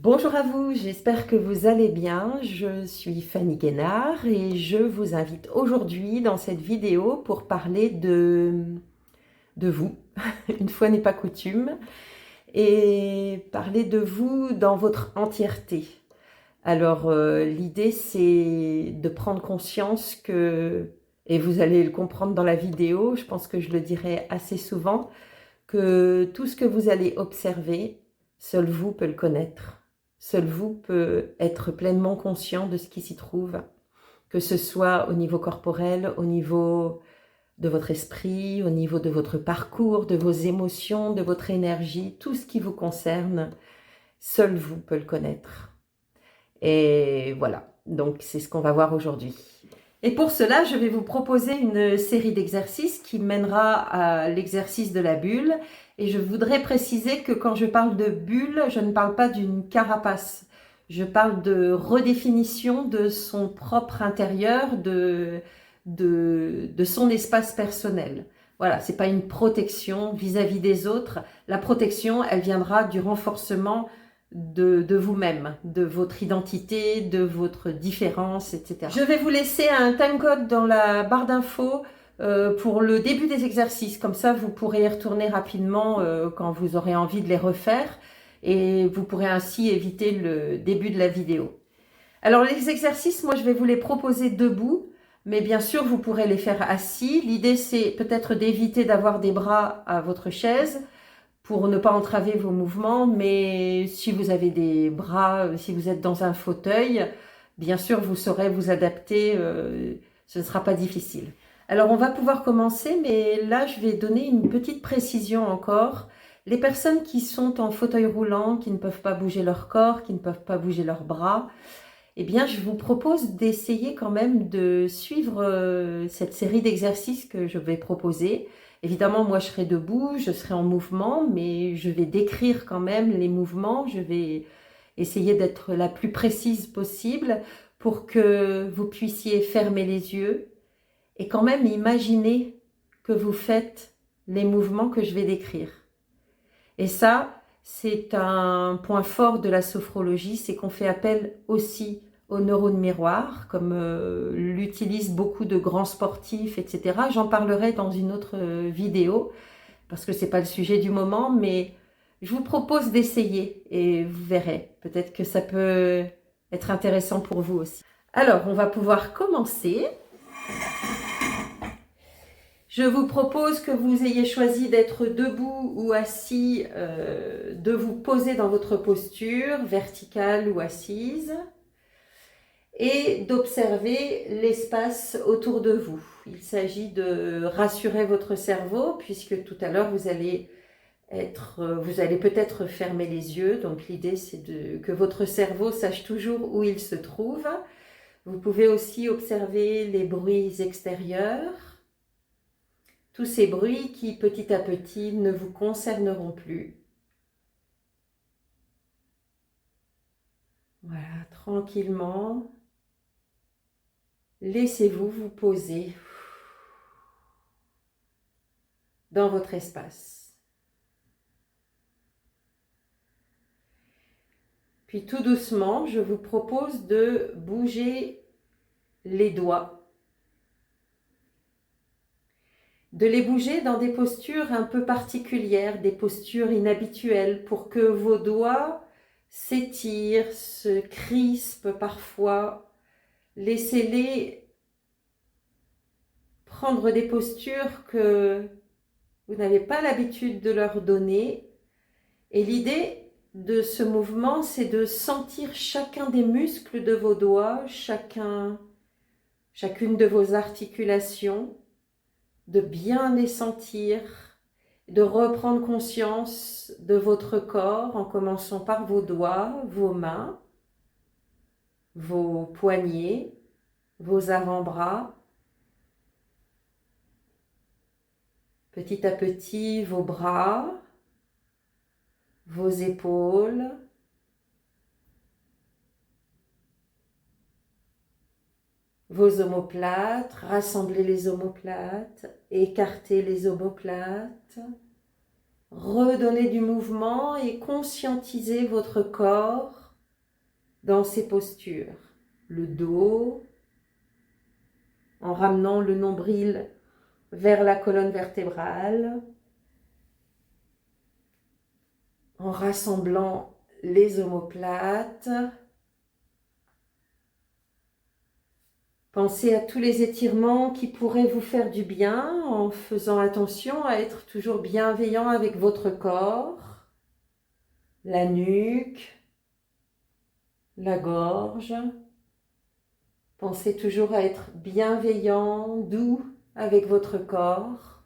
Bonjour à vous, j'espère que vous allez bien. Je suis Fanny Guénard et je vous invite aujourd'hui dans cette vidéo pour parler de vous, une fois n'est pas coutume, et parler de vous dans votre entièreté. Alors l'idée c'est de prendre conscience que, et vous allez le comprendre dans la vidéo, je pense que je le dirai assez souvent, que tout ce que vous allez observer, seul vous peut le connaître. Seul vous peut être pleinement conscient de ce qui s'y trouve, que ce soit au niveau corporel, au niveau de votre esprit, au niveau de votre parcours, de vos émotions, de votre énergie, tout ce qui vous concerne, seul vous peut le connaître. Et voilà, donc c'est ce qu'on va voir aujourd'hui. Et pour cela, je vais vous proposer une série d'exercices qui mènera à l'exercice de la bulle. Et je voudrais préciser que quand je parle de bulle, je ne parle pas d'une carapace. Je parle de redéfinition de son propre intérieur, de son espace personnel. Voilà, c'est pas une protection vis-à-vis des autres. La protection, elle viendra du renforcement de vous-même, de votre identité, de votre différence, etc. Je vais vous laisser un timecode dans la barre d'infos pour le début des exercices. Comme ça, vous pourrez y retourner rapidement quand vous aurez envie de les refaire et vous pourrez ainsi éviter le début de la vidéo. Alors, les exercices, moi, je vais vous les proposer debout, mais bien sûr, vous pourrez les faire assis. L'idée, c'est peut-être d'éviter d'avoir des bras à votre chaise, pour ne pas entraver vos mouvements, mais si vous avez des bras, si vous êtes dans un fauteuil, bien sûr, vous saurez vous adapter, ce ne sera pas difficile. Alors, on va pouvoir commencer, mais là, je vais donner une petite précision encore. Les personnes qui sont en fauteuil roulant, qui ne peuvent pas bouger leur corps, qui ne peuvent pas bouger leurs bras, eh bien, je vous propose d'essayer quand même de suivre cette série d'exercices que je vais proposer. Évidemment, moi, je serai debout, je serai en mouvement, mais je vais décrire quand même les mouvements. Je vais essayer d'être la plus précise possible pour que vous puissiez fermer les yeux et quand même imaginer que vous faites les mouvements que je vais décrire. Et ça, c'est un point fort de la sophrologie, c'est qu'on fait appel aussi aux neurones miroirs, comme l'utilisent beaucoup de grands sportifs, etc. J'en parlerai dans une autre vidéo, parce que ce n'est pas le sujet du moment, mais je vous propose d'essayer et vous verrez. Peut-être que ça peut être intéressant pour vous aussi. Alors, on va pouvoir commencer. Je vous propose que vous ayez choisi d'être debout ou assis, de vous poser dans votre posture, verticale ou assise, et d'observer l'espace autour de vous. Il s'agit de rassurer votre cerveau, puisque tout à l'heure vous allez peut-être fermer les yeux, donc l'idée c'est que votre cerveau sache toujours où il se trouve. Vous pouvez aussi observer les bruits extérieurs, tous ces bruits qui, petit à petit, ne vous concerneront plus. Voilà, tranquillement, laissez-vous vous poser dans votre espace. Puis tout doucement, je vous propose de bouger les doigts, de les bouger dans des postures un peu particulières, des postures inhabituelles, pour que vos doigts s'étirent, se crispent parfois. Laissez-les prendre des postures que vous n'avez pas l'habitude de leur donner. Et l'idée de ce mouvement, c'est de sentir chacun des muscles de vos doigts, chacune de vos articulations, de bien les sentir, de reprendre conscience de votre corps en commençant par vos doigts, vos mains, vos poignets, vos avant-bras. Petit à petit, vos bras, vos épaules, vos omoplates, rassemblez les omoplates, écartez les omoplates, redonnez du mouvement et conscientisez votre corps dans ces postures. Le dos, en ramenant le nombril vers la colonne vertébrale, en rassemblant les omoplates. Pensez à tous les étirements qui pourraient vous faire du bien en faisant attention à être toujours bienveillant avec votre corps, la nuque, la gorge. Pensez toujours à être bienveillant, doux avec votre corps.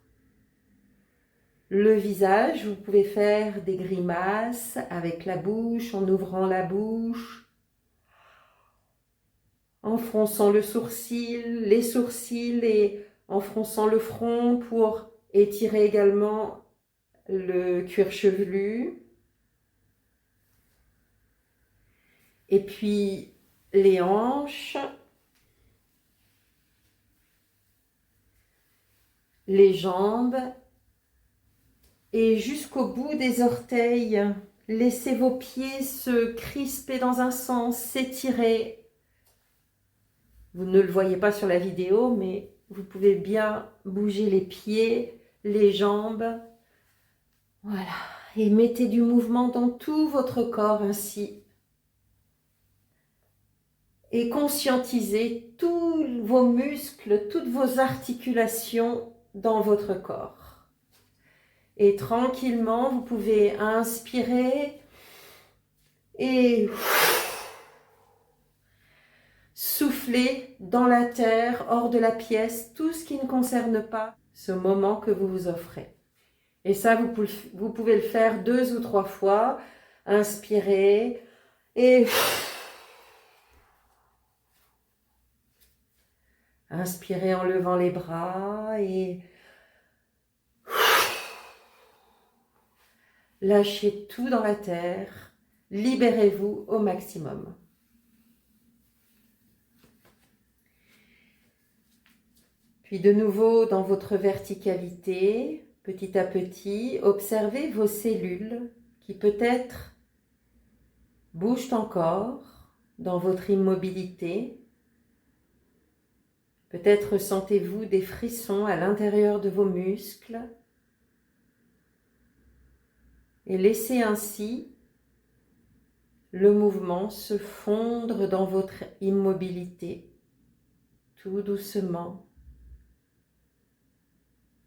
Le visage, vous pouvez faire des grimaces avec la bouche, en ouvrant la bouche, en fronçant le sourcil, les sourcils et en fronçant le front pour étirer également le cuir chevelu. Et puis les hanches, les jambes et jusqu'au bout des orteils. Laissez vos pieds se crisper dans un sens, s'étirer. Vous ne le voyez pas sur la vidéo, mais vous pouvez bien bouger les pieds, les jambes. Voilà. Et mettez du mouvement dans tout votre corps ainsi. Et conscientisez tous vos muscles, toutes vos articulations dans votre corps. Et tranquillement, vous pouvez inspirer et souffler dans la terre, hors de la pièce, tout ce qui ne concerne pas ce moment que vous vous offrez. Et ça, vous pouvez le faire 2 ou 3 fois. Inspirez et inspirez en levant les bras et lâchez tout dans la terre. Libérez-vous au maximum. Puis de nouveau dans votre verticalité, petit à petit, observez vos cellules qui peut-être bougent encore dans votre immobilité. Peut-être sentez-vous des frissons à l'intérieur de vos muscles. Et laissez ainsi le mouvement se fondre dans votre immobilité, tout doucement.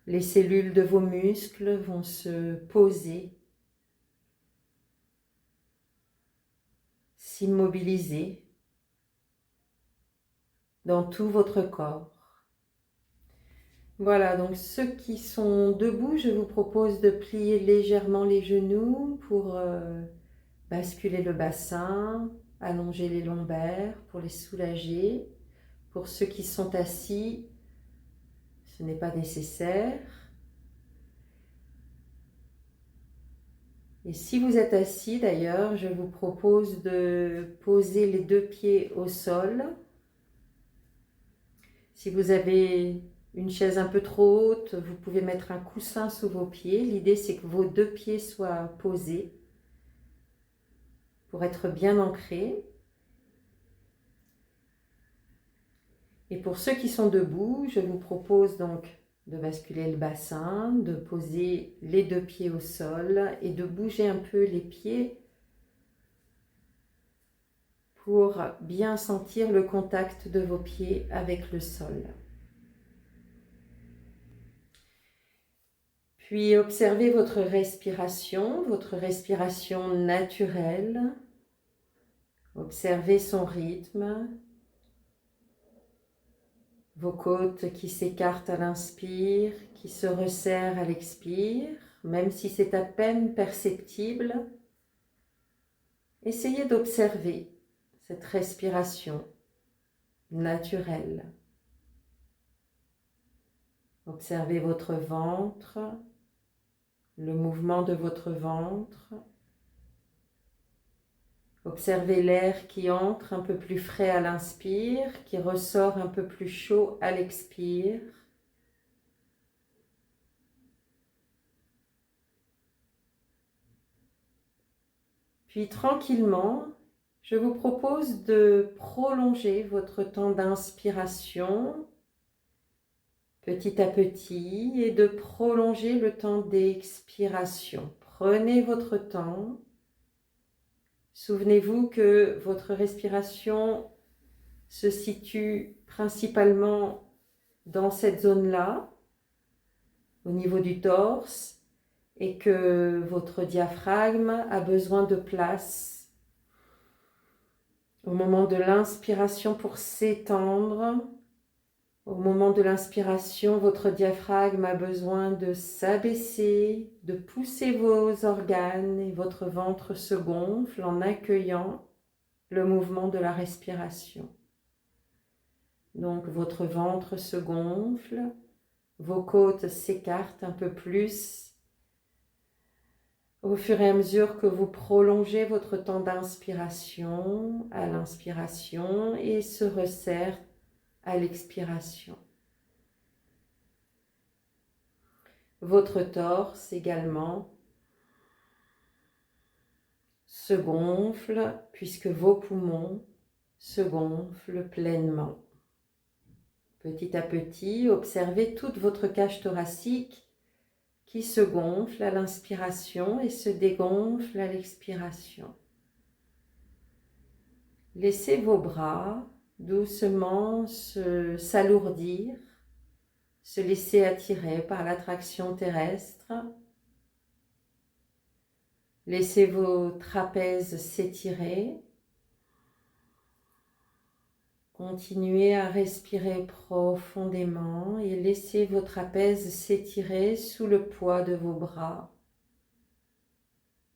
Les cellules de vos muscles vont se poser, s'immobiliser dans tout votre corps. Voilà, donc ceux qui sont debout, je vous propose de plier légèrement les genoux pour basculer le bassin, allonger les lombaires pour les soulager. Pour ceux qui sont assis, ce n'est pas nécessaire. Et si vous êtes assis d'ailleurs, je vous propose de poser les 2 pieds au sol. Si vous avez une chaise un peu trop haute, vous pouvez mettre un coussin sous vos pieds. L'idée, c'est que vos 2 pieds soient posés pour être bien ancrés. Et pour ceux qui sont debout, je vous propose donc de basculer le bassin, de poser les 2 pieds au sol et de bouger un peu les pieds pour bien sentir le contact de vos pieds avec le sol. Puis observez votre respiration naturelle. Observez son rythme, vos côtes qui s'écartent à l'inspire, qui se resserrent à l'expire, même si c'est à peine perceptible. Essayez d'observer cette respiration naturelle. Observez votre ventre, le mouvement de votre ventre. Observez l'air qui entre un peu plus frais à l'inspire, qui ressort un peu plus chaud à l'expire. Puis tranquillement, Je vous propose de prolonger votre temps d'inspiration petit à petit et de prolonger le temps d'expiration. Prenez votre temps. Souvenez-vous que votre respiration se situe principalement dans cette zone-là, au niveau du torse, et que votre diaphragme a besoin de place au moment de l'inspiration pour s'étendre. Au moment de l'inspiration, votre diaphragme a besoin de s'abaisser, de pousser vos organes et votre ventre se gonfle en accueillant le mouvement de la respiration. Donc votre ventre se gonfle, vos côtes s'écartent un peu plus au fur et à mesure que vous prolongez votre temps d'inspiration à l'inspiration et se resserrent à l'expiration. Votre torse également se gonfle puisque vos poumons se gonflent pleinement. Petit à petit, observez toute votre cage thoracique qui se gonfle à l'inspiration et se dégonfle à l'expiration. Laissez vos bras doucement s'alourdir, se laisser attirer par l'attraction terrestre. Laissez vos trapèzes s'étirer. Continuez à respirer profondément et laissez vos trapèzes s'étirer sous le poids de vos bras,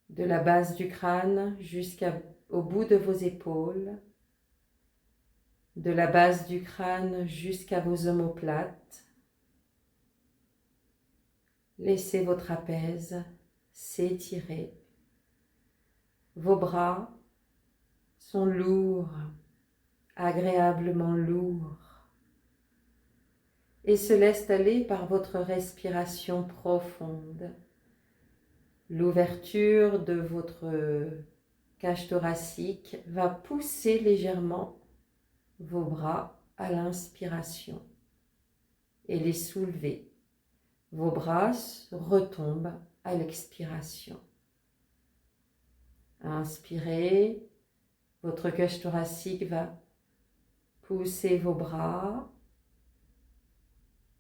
de la base du crâne jusqu'au bout de vos épaules, de la base du crâne jusqu'à vos omoplates. Laissez vos trapèzes s'étirer. Vos bras sont lourds, agréablement lourds, et se laissent aller par votre respiration profonde. L'ouverture de votre cage thoracique va pousser légèrement vos bras à l'inspiration et les soulever. Vos bras retombent à l'expiration. Inspirez, votre cage thoracique va pousser vos bras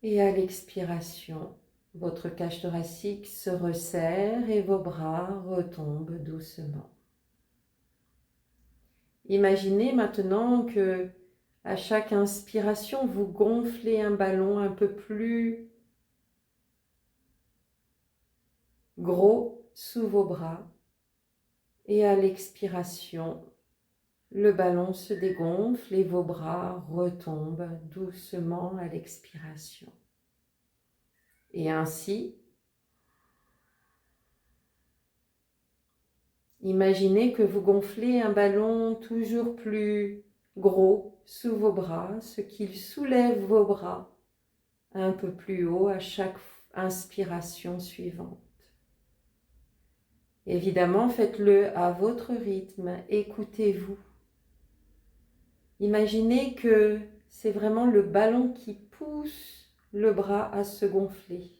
et à l'expiration, votre cage thoracique se resserre et vos bras retombent doucement. Imaginez maintenant que à chaque inspiration, vous gonflez un ballon un peu plus gros sous vos bras et à l'expiration, le ballon se dégonfle et vos bras retombent doucement à l'expiration. Et ainsi, imaginez que vous gonflez un ballon toujours plus gros sous vos bras, ce qui soulève vos bras un peu plus haut à chaque inspiration suivante. Évidemment, faites-le à votre rythme, écoutez-vous. Imaginez que c'est vraiment le ballon qui pousse le bras à se gonfler.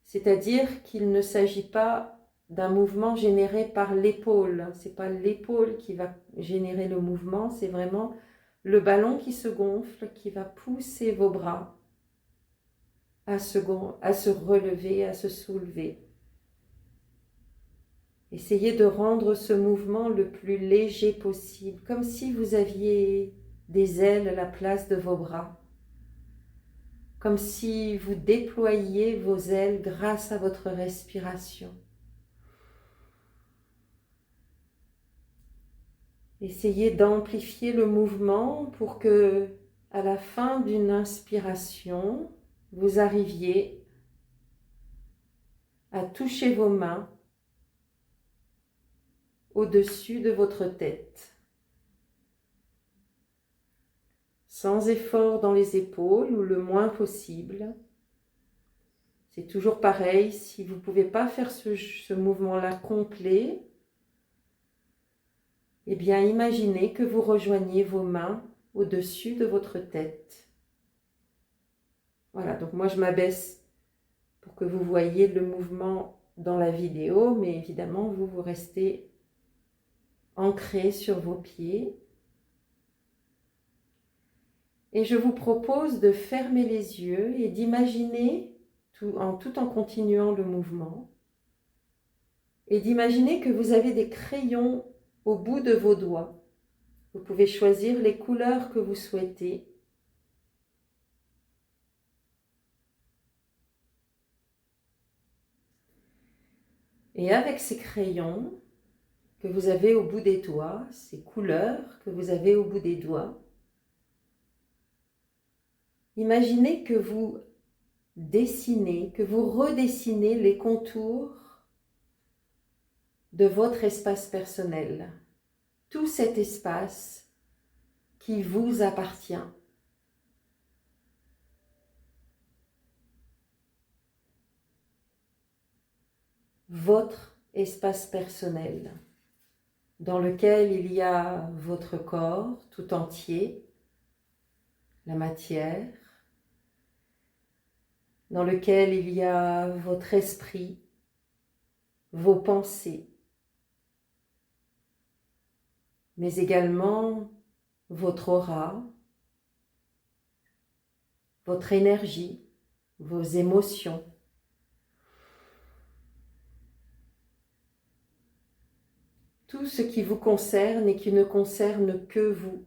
C'est-à-dire qu'il ne s'agit pas d'un mouvement généré par l'épaule. Ce n'est pas l'épaule qui va générer le mouvement, c'est vraiment le ballon qui se gonfle, qui va pousser vos bras à se relever, à se soulever. Essayez de rendre ce mouvement le plus léger possible, comme si vous aviez des ailes à la place de vos bras, comme si vous déployiez vos ailes grâce à votre respiration. Essayez d'amplifier le mouvement pour que, à la fin d'une inspiration, vous arriviez à toucher vos mains au-dessus de votre tête. Sans effort dans les épaules ou le moins possible. C'est toujours pareil, si vous ne pouvez pas faire ce mouvement-là complet, eh bien imaginez que vous rejoignez vos mains au-dessus de votre tête. Voilà, donc moi je m'abaisse pour que vous voyez le mouvement dans la vidéo, mais évidemment vous restez ancré sur vos pieds. Et je vous propose de fermer les yeux et d'imaginer, tout en continuant le mouvement, et d'imaginer que vous avez des crayons au bout de vos doigts. Vous pouvez choisir les couleurs que vous souhaitez. Et avec ces crayons que vous avez au bout des doigts, ces couleurs que vous avez au bout des doigts, imaginez que vous dessinez, que vous redessinez les contours de votre espace personnel. Tout cet espace qui vous appartient. Votre espace personnel, dans lequel il y a votre corps tout entier, la matière, dans lequel il y a votre esprit, vos pensées, mais également votre aura, votre énergie, vos émotions. Tout ce qui vous concerne et qui ne concerne que vous.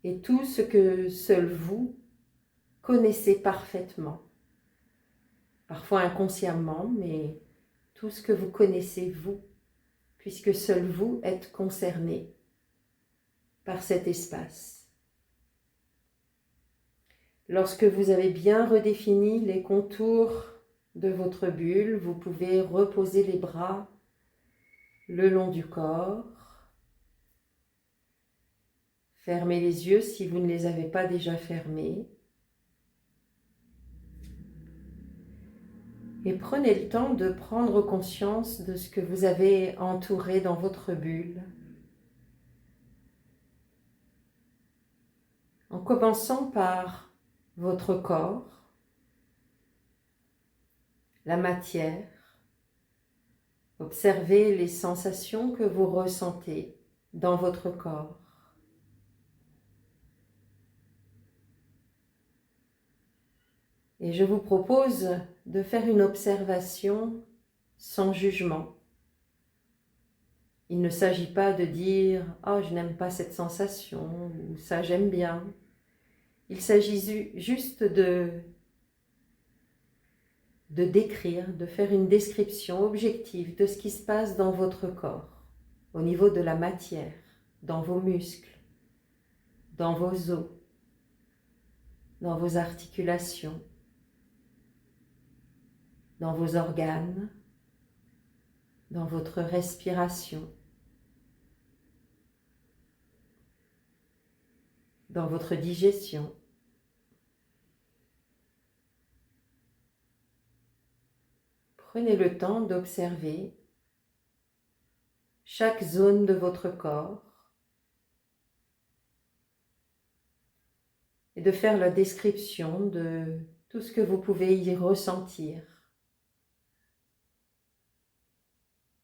Et tout ce que seul vous connaissez parfaitement. Parfois inconsciemment, mais tout ce que vous connaissez vous, puisque seul vous êtes concerné par cet espace. Lorsque vous avez bien redéfini les contours de votre bulle, vous pouvez reposer les bras le long du corps. Fermez les yeux si vous ne les avez pas déjà fermés. Et prenez le temps de prendre conscience de ce que vous avez entouré dans votre bulle. En commençant par votre corps, la matière. Observez les sensations que vous ressentez dans votre corps. Et je vous propose de faire une observation sans jugement. Il ne s'agit pas de dire « Oh, je n'aime pas cette sensation » ou « ça, j'aime bien ». Il s'agit juste de décrire, de faire une description objective de ce qui se passe dans votre corps, au niveau de la matière, dans vos muscles, dans vos os, dans vos articulations, dans vos organes, dans votre respiration, dans votre digestion. Prenez le temps d'observer chaque zone de votre corps et de faire la description de tout ce que vous pouvez y ressentir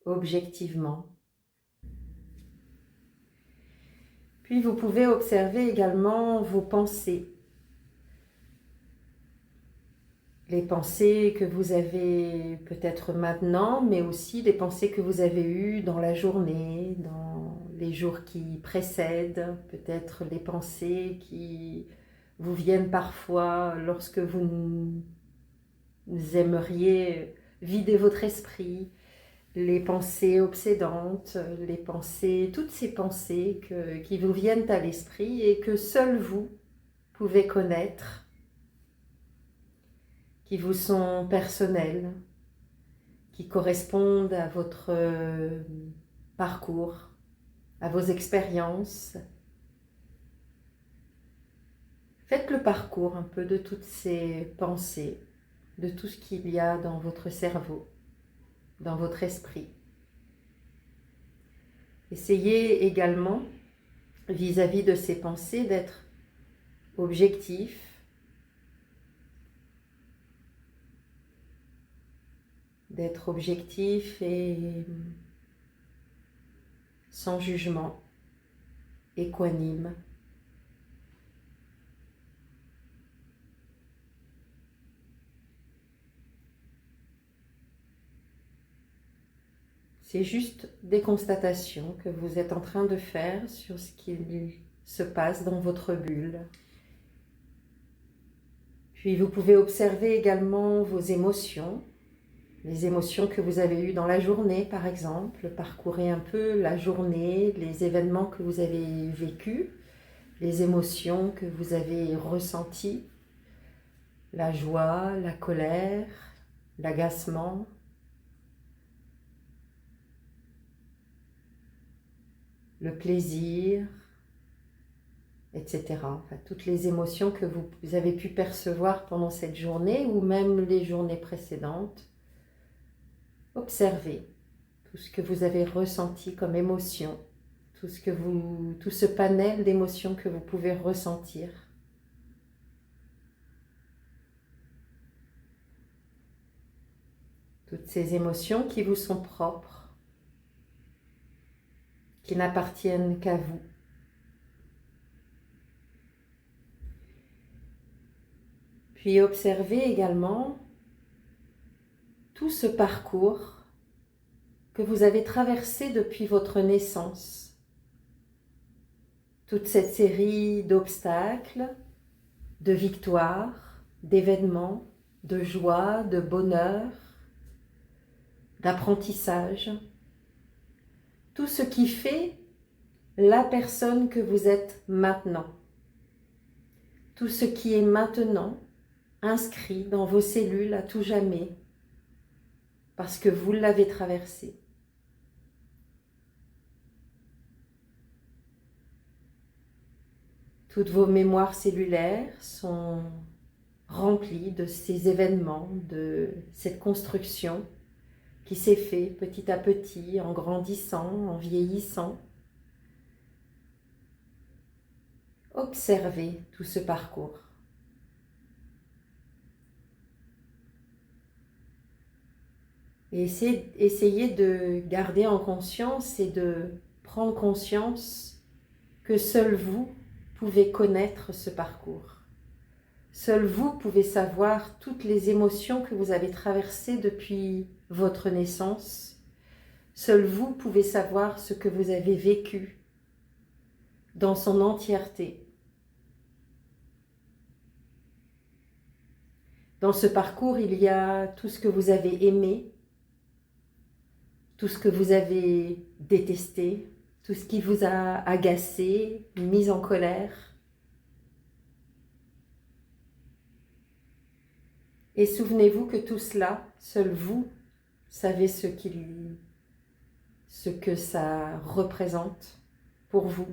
objectivement. Puis vous pouvez observer également vos pensées. Les pensées que vous avez peut-être maintenant, mais aussi les pensées que vous avez eues dans la journée, dans les jours qui précèdent, peut-être les pensées qui vous viennent parfois lorsque vous aimeriez vider votre esprit, les pensées obsédantes, les pensées, toutes ces pensées qui vous viennent à l'esprit et que seul vous pouvez connaître, qui vous sont personnelles, qui correspondent à votre parcours, à vos expériences. Faites le parcours un peu de toutes ces pensées, de tout ce qu'il y a dans votre cerveau, dans votre esprit. Essayez également, vis-à-vis de ces pensées, d'être objectif, et sans jugement, équanime. C'est juste des constatations que vous êtes en train de faire sur ce qui se passe dans votre bulle. Puis vous pouvez observer également vos émotions, les émotions que vous avez eues dans la journée par exemple. Parcourez un peu la journée, les événements que vous avez vécus, les émotions que vous avez ressenties, la joie, la colère, l'agacement. Le plaisir, etc. Enfin, toutes les émotions que vous avez pu percevoir pendant cette journée ou même les journées précédentes. Observez tout ce que vous avez ressenti comme émotion, tout ce panel d'émotions que vous pouvez ressentir. Toutes ces émotions qui vous sont propres, qui n'appartiennent qu'à vous. Puis observez également tout ce parcours que vous avez traversé depuis votre naissance. Toute cette série d'obstacles, de victoires, d'événements, de joie, de bonheur, d'apprentissage. Tout ce qui fait la personne que vous êtes maintenant. Tout ce qui est maintenant inscrit dans vos cellules à tout jamais, parce que vous l'avez traversé. Toutes vos mémoires cellulaires sont remplies de ces événements, de cette construction qui s'est faite petit à petit, en grandissant, en vieillissant. Observez tout ce parcours. Et essayez de garder en conscience et de prendre conscience que seul vous pouvez connaître ce parcours. Seul vous pouvez savoir toutes les émotions que vous avez traversées depuis votre naissance. Seul vous pouvez savoir ce que vous avez vécu dans son entièreté. Dans ce parcours, il y a tout ce que vous avez aimé, tout ce que vous avez détesté, tout ce qui vous a agacé, mis en colère. Et souvenez-vous que tout cela, seul vous savez ce que ça représente pour vous.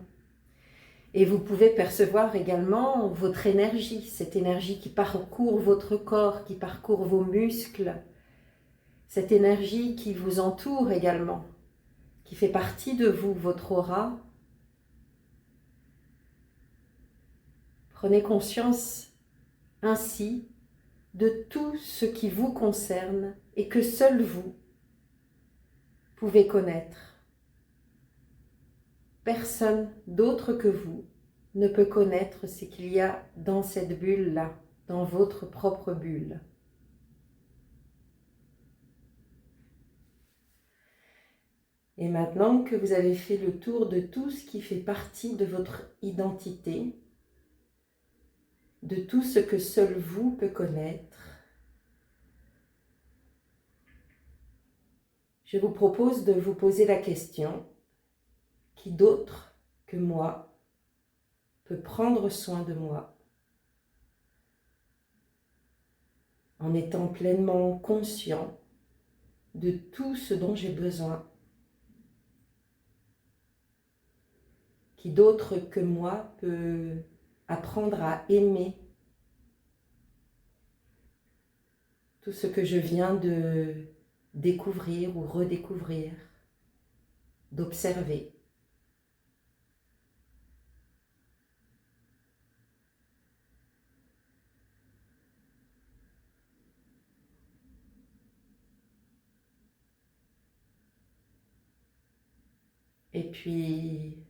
Et vous pouvez percevoir également votre énergie, cette énergie qui parcourt votre corps, qui parcourt vos muscles, cette énergie qui vous entoure également, qui fait partie de vous, votre aura. Prenez conscience ainsi de tout ce qui vous concerne et que seul vous pouvez connaître. Personne d'autre que vous ne peut connaître ce qu'il y a dans cette bulle-là, dans votre propre bulle. Et maintenant que vous avez fait le tour de tout ce qui fait partie de votre identité, de tout ce que seul vous peut connaître, je vous propose de vous poser la question: qui d'autre que moi peut prendre soin de moi en étant pleinement conscient de tout ce dont j'ai besoin? Qui d'autre que moi peut apprendre à aimer tout ce que je viens de découvrir ou redécouvrir, d'observer. Et puis,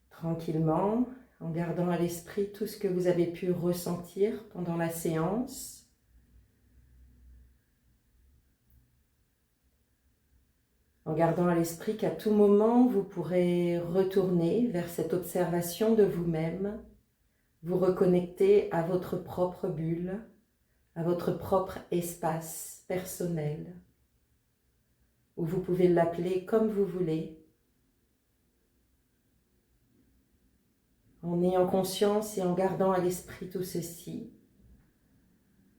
tranquillement, en gardant à l'esprit tout ce que vous avez pu ressentir pendant la séance, en gardant à l'esprit qu'à tout moment, vous pourrez retourner vers cette observation de vous-même, vous reconnecter à votre propre bulle, à votre propre espace personnel, ou vous pouvez l'appeler comme vous voulez, en ayant conscience et en gardant à l'esprit tout ceci.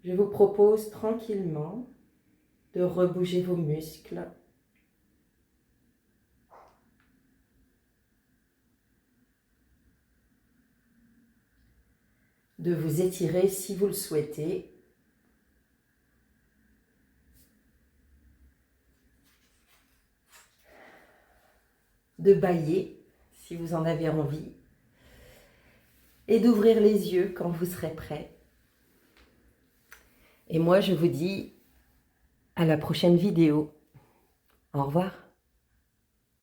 Je vous propose tranquillement de rebouger vos muscles, de vous étirer si vous le souhaitez, de bâiller si vous en avez envie, et d'ouvrir les yeux quand vous serez prêt. Et moi, je vous dis à la prochaine vidéo. Au revoir.